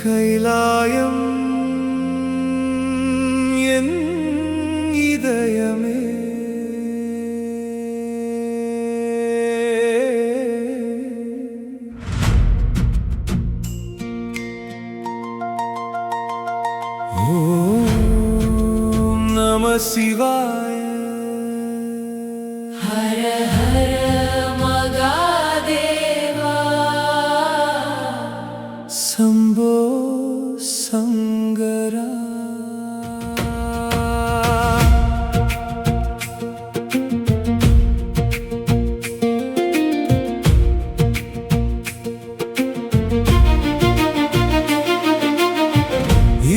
கைலாயம் என் இதயமே ஓம் நம சிவாய ஹர ஹர மகாதேவா சம்போ சங்கரா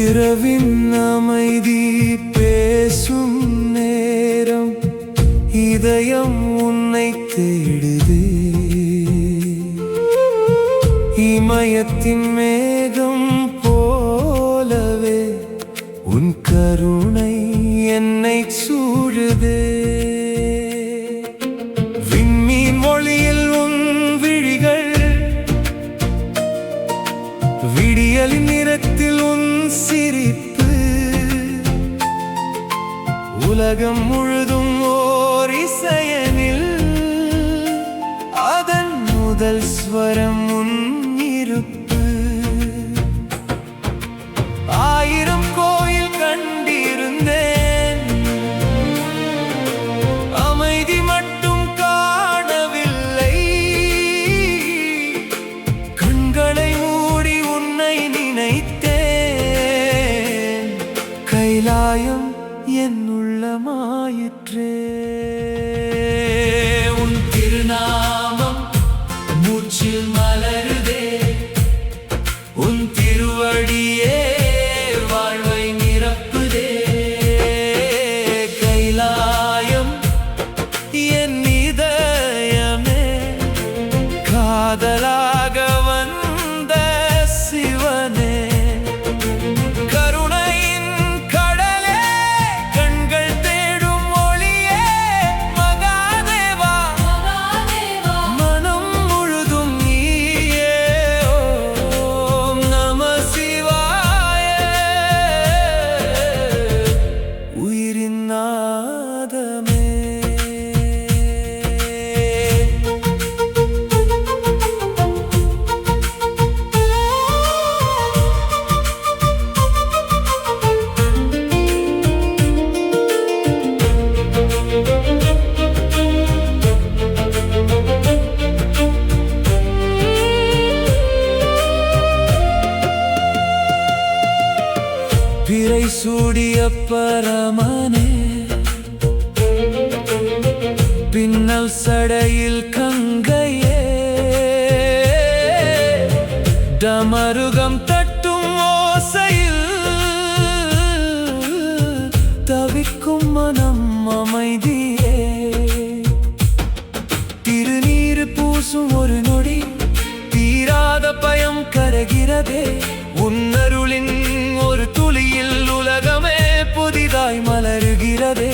இரவின் அமைதி பேசும் நேரம் இதயம் உன்னை தேடுது. இமயத்தின் மேகம் போலவே உன் கருணை என்னை சூழுது. விண்மீன் மொழியில் உன் விழிகள், விடியலின் நிறத்தில் உன் சிரிப்பு, உலகம் முழுதும் ஓர் இசையனில் அதன் முதல் ஸ்வரம் உன் இருப்பு. ஆயிரம் கோயில் கண்டிருந்தேன், அமைதி மட்டும் காணவில்லை. கண்களை மூடி உன்னை நினைத்தேன், கைலாயம் என் உள்ளமாயிற்றே. உன் திருநாமம் மூச்சில் மலருதே, உன் திருவடியே வாழ்வை நிரப்புதே. கைலாயம் என் இதயமே, காதலாக வந்த சிவனே. கருணையின் கடலே, கண்கள் தேடும் ஒளியே, மகாதேவா மனம் முழுதும் நீயே. ஓம் நம சிவாய உயிரின் நாதமே. பிறை சூடிய பரமனே, பின்னல் சடையில் கங்கையே, டமருகம் தட்டும் ஓசையில் தவிக்கும் மனம் அமைதியே. திருநீறு பூசும் ஒரு நொடி, தீராத பயம் கரகிறதே. உன்னருளின் ஒரு துளியில் உலகமே புதிதாய் மலருகிறதே.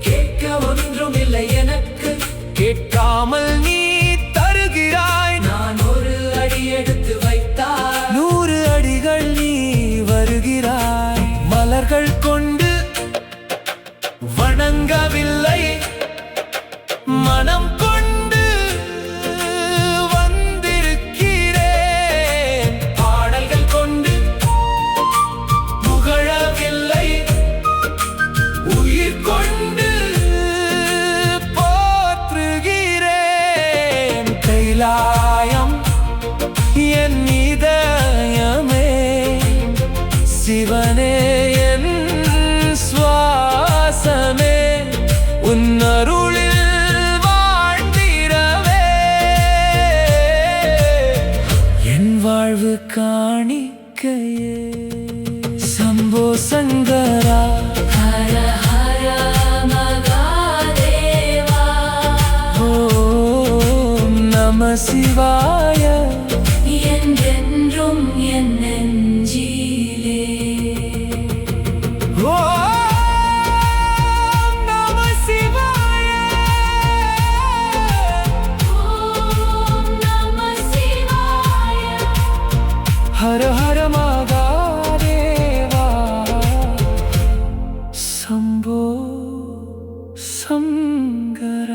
கேட்க ஒன்றும் இல்லை எனக்கு, கேட்காமல் நீ தருகிறாய். நான் ஒரு அடி எடுத்து வைத்தாய், 100 அடிகள் நீ வருகிறாய். மலர்கள் கொண்டு வணங்கவில்லை, மனம் கொண்டு வந்திருக்கிறேன். பாடல்கள் கொண்டு புகழவில்லை, உயிர் கொண்டு போற்றுகிறேன். கைலாயம் என் இதயமே, சிவனே என் சுவாசமே, உன் அருளில் வாழ்ந்திடவே. என் வாழ்வு காணிக்கையே. சம்போ சங்கரா ஹர ஹர மகாதேவா ஓம் நம சிவாய என்றென்றும் என் நெஞ்சிலே. ஓம் நம சிவாய சங்கரா.